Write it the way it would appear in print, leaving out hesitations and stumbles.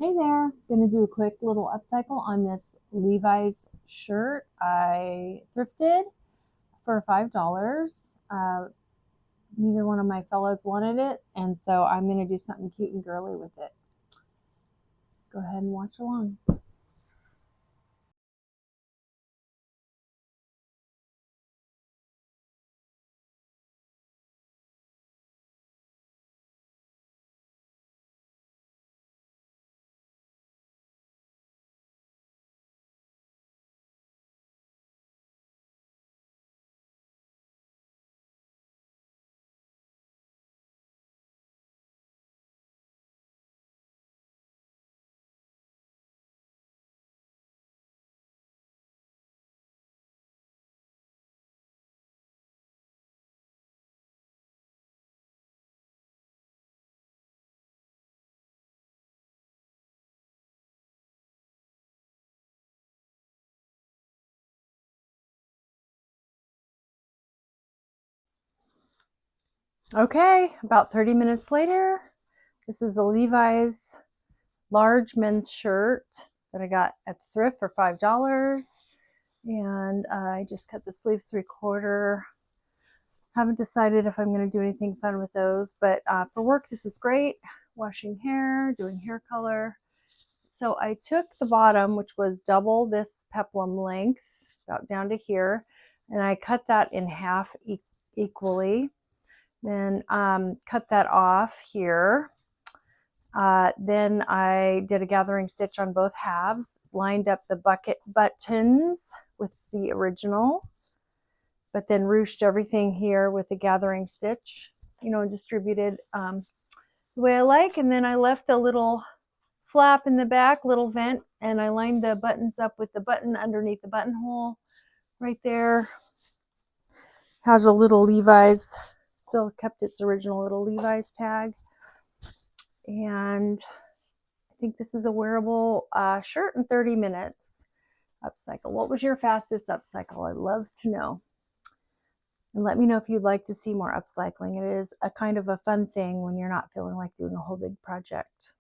Hey there, gonna do a quick little upcycle on this Levi's shirt I thrifted for $5. Neither one of my fellows wanted it, and so I'm gonna do something cute and girly with it. Go ahead and watch along. Okay, about 30 minutes later, this is a Levi's large men's shirt that I got at the thrift for $5. And I just cut the sleeves 3/4. Haven't decided if I'm going to do anything fun with those, but for work, this is great. Washing hair, doing hair color. So I took the bottom, which was double this peplum length, about down to here, and I cut that in half equally. Then cut that off here. Then I did a gathering stitch on both halves, lined up the bucket buttons with the original, but then ruched everything here with a gathering stitch, distributed the way I like. And then I left a little flap in the back, little vent, and I lined the buttons up with the button underneath the buttonhole right there. Has a little Levi's, still kept its original little Levi's tag. And I think this is a wearable shirt in 30 minutes. Upcycle. What was your fastest upcycle? I'd love to know. And let me know if you'd like to see more upcycling. It is a kind of a fun thing when you're not feeling like doing a whole big project.